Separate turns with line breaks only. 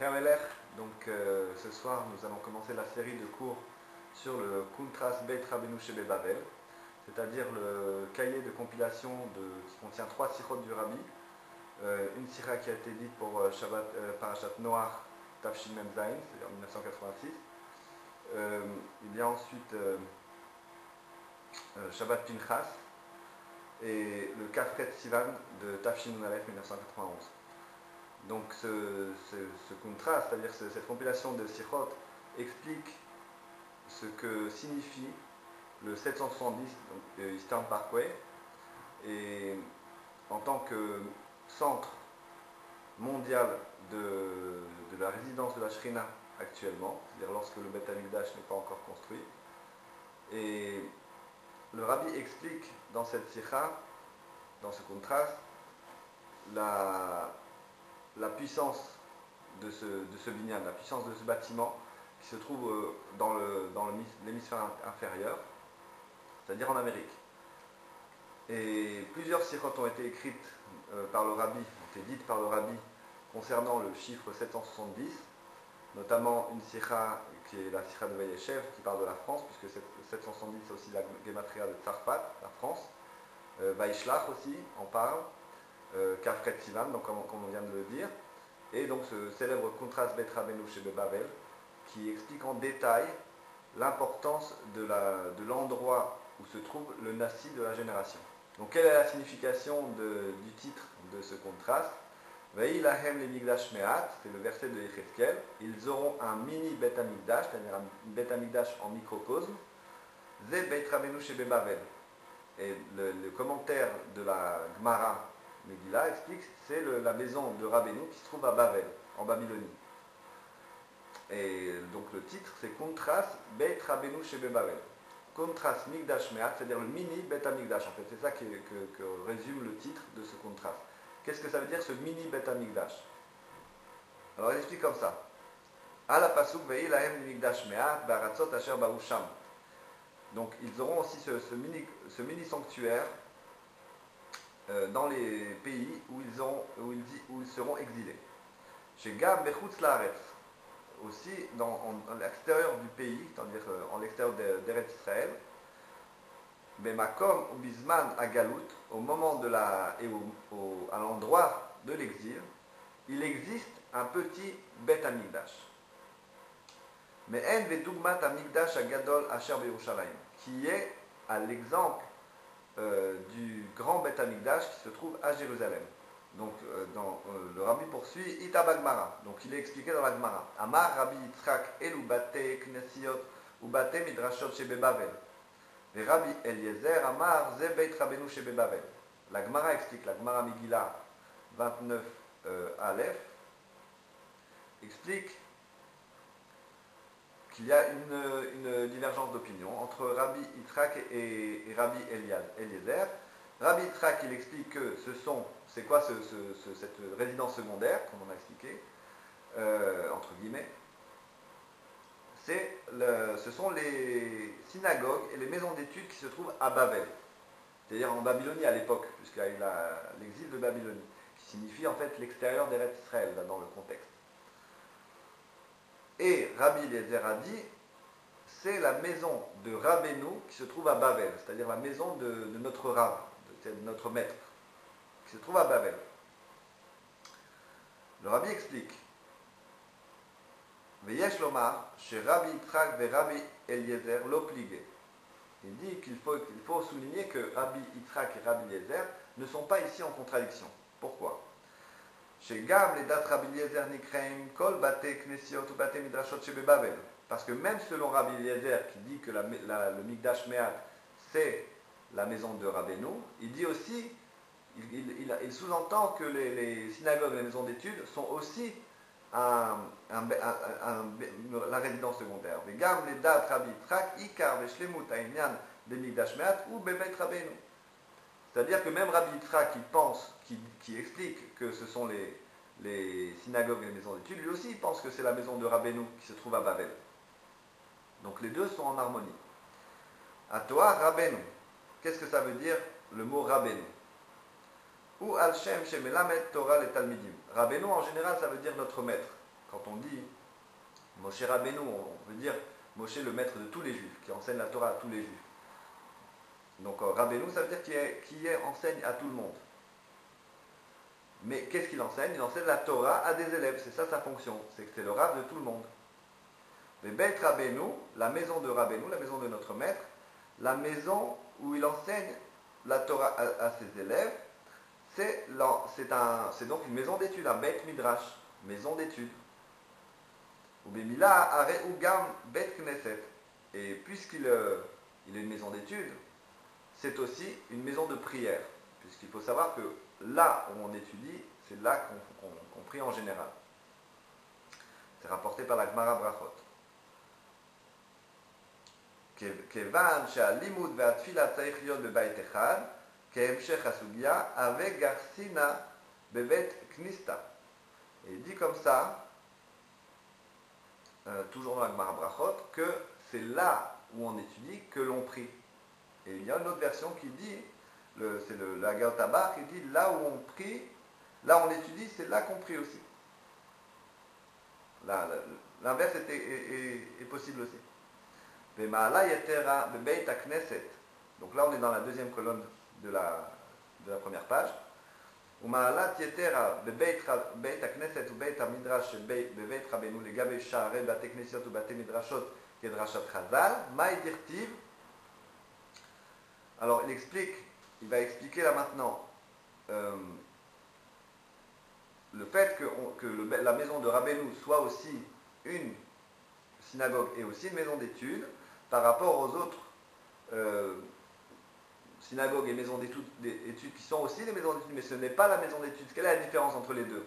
Kamelech. Donc ce soir, nous allons commencer la série de cours sur le Kuntras Beit Rabbeinu Shebe Bavel, c'est-à-dire le cahier de compilation qui contient 3 sirotes du Rabbi. Une sira qui a été dite pour Parashat Noach Tafshin Mem Zayin, c'est-à-dire 1986. Il y a ensuite Shabbat Pinchas et le Kafret Sivan de Tafshin Aleph 1991. Donc ce contraste, c'est-à-dire cette compilation de sirot, explique ce que signifie le 770, donc Eastern Parkway, et en tant que centre mondial de la résidence de la Shrina actuellement, c'est-à-dire lorsque le Beth Amikdash n'est pas encore construit. Et le Rabbi explique dans cette sikha, dans ce contraste, la puissance de ce binyan, la puissance de ce bâtiment qui se trouve dans l'hémisphère inférieur, c'est-à-dire en Amérique. Et plusieurs sikhot ont été écrites par le Rabbi, ont été dites par le Rabbi concernant le chiffre 770, notamment une sikha qui est la sikha de Vayeshev qui parle de la France, puisque 770 c'est aussi la gematria de Tzarfat, la France. Vaishlach aussi en parle. Kafret Sivan, donc comme on vient de le dire, et donc ce célèbre Kuntras Beit Rabbeinu Shebe Bavel, qui explique en détail l'importance de l'endroit où se trouve le Nassi de la génération. Donc quelle est la signification du titre de ce contraste? Ve'i lahem le migdash me'at, c'est le verset de Yechezkel, ils auront un mini Beit Amikdash, c'est-à-dire un Beit Amikdash en microcosme, Ze Beit Rabbeinu Shebe Bavel. Et le commentaire de la Gemara Megillah explique que c'est la maison de Rabbeinu qui se trouve à Bavel, en Babylonie. Et donc le titre c'est Kuntras Beit Rabbeinu Shebe Bavel. Kuntras Migdash Me'at, c'est-à-dire le mini Beit Amikdash. En fait, c'est ça que résume le titre de ce contraste. Qu'est-ce que ça veut dire ce mini Beit Amikdash? Alors il explique comme ça. Ala pasuk ve'i lahem Migdash Me'at baratzot asher ba'u sham. Donc ils auront aussi ce mini sanctuaire dans les pays où ils seront exilés. Chez Gab Bechutz Laaretz, aussi à l'extérieur du pays, c'est-à-dire en l'extérieur d'Eretz Israël, Bemakom ou Bisman à Galout, au moment à l'endroit de l'exil, il existe un petit Beit Amikdash. Mais En Vedugmat Amikdash Agadol Asher Beyerushalayim, qui est à l'exemple du grand Beit Amikdash qui se trouve à Jérusalem. Donc le Rabbi poursuit Ita Bagmara. Donc il est expliqué dans la Gemara. Amar Rabbi Yitzchak Elu Bate Knesiot ou Bate Midrashot Shebe Bavel. Et Rabbi Eliezer Amar Ze Beit Rabbeinu Shebe Bavel. La Gemara explique, la Gemara Megillah 29 Aleph explique qu'il y a une divergence d'opinion entre Rabbi Yitzchak et Rabbi Eliezer. Rabbi Yitzchak, il explique que c'est quoi cette résidence secondaire, comme on a expliqué, entre guillemets, ce sont les synagogues et les maisons d'études qui se trouvent à Bavel, c'est-à-dire en Babylonie à l'époque, puisqu'il y a eu l'exil de Babylonie, qui signifie en fait l'extérieur d'Eretz Israël, dans le contexte. Et Rabbi Eliezer a dit, c'est la maison de Rabbeinu qui se trouve à Bavel, c'est-à-dire la maison de notre Rav, de notre maître, qui se trouve à Bavel. Le Rabbi explique, Veyesh lomar, chez Rabbi Yitzchak et Rabbi Eliezer l'obligé. Il dit qu'il faut souligner que Rabbi Yitzchak et Rabbi Eliezer ne sont pas ici en contradiction. Pourquoi? Chez Gam, les dates Rabbi Eliezer Nikreim, Kol Bate Knesiot ou Bate Midrashot Shebe Bavel. Parce que même selon Rabbi Eliezer, qui dit que le Migdash Me'at, c'est la maison de Rabbeinu, il dit aussi, il sous-entend que les synagogues et les maisons d'études sont aussi la résidence secondaire. Mais Gam, les dates Rabbi Yitzchak, Ikar, Veshlemut, Aïnyan, de Migdash Me'at ou Bebet Rabbeinu. C'est-à-dire que même Rabbi Yitzchak qui explique que ce sont les synagogues et les maisons d'études, lui aussi il pense que c'est la maison de Rabbeinu qui se trouve à Bavel. Donc les deux sont en harmonie. À toi, Rabbeinu. Qu'est-ce que ça veut dire le mot Rabbeinu? Ou Al-Shem Shemelamed Torah le Talmidim. Rabbeinu en général ça veut dire notre maître. quand on dit Moshe Rabbeinu, on veut dire Moshe le maître de tous les juifs, qui enseigne la Torah à tous les juifs. Donc Rabbeinu, ça veut dire qui enseigne à tout le monde. Mais qu'est-ce qu'il enseigne? Il enseigne la Torah à des élèves, c'est ça sa fonction, c'est que c'est le Rav de tout le monde. Mais Beit Rabbeinu, la maison de Rabbeinu, la maison de notre maître, la maison où il enseigne la Torah à ses élèves, c'est donc une maison d'études, un Beit Midrash, maison d'études. Ou Bemila Are Ugam Beit Knesset. Et puisqu'il il est une maison d'études, c'est aussi une maison de prière. Puisqu'il faut savoir que là où on étudie, c'est là qu'on prie en général. C'est rapporté par la Gemara Brachot. Kevan she'alimud ve'atfila tzarich להיות בבית אחד, כהמשך הסוגיה, וגרסינה בבית כניסתא. Et il dit comme ça, toujours dans la Gemara Brachot, que c'est là où on étudie que l'on prie. Et il y a une autre version qui dit, c'est la Gal Tabar qui dit, là où on prie, là où on étudie, c'est là qu'on prie aussi. L'inverse est possible aussi. Donc là on est dans la deuxième colonne de la première page. ומעלת יתרה בבית הכנסת ובית המדרש שבבית רבנו לגבי שערי בתי כנסיות ובתי מדרשות כדרשת חז"ל, מאי דכתיב. Alors il va expliquer là maintenant le fait que la maison de Rabbeinu soit aussi une synagogue et aussi une maison d'études par rapport aux autres synagogues et maisons d'études qui sont aussi des maisons d'études, mais ce n'est pas la maison d'études. Quelle est la différence entre les deux?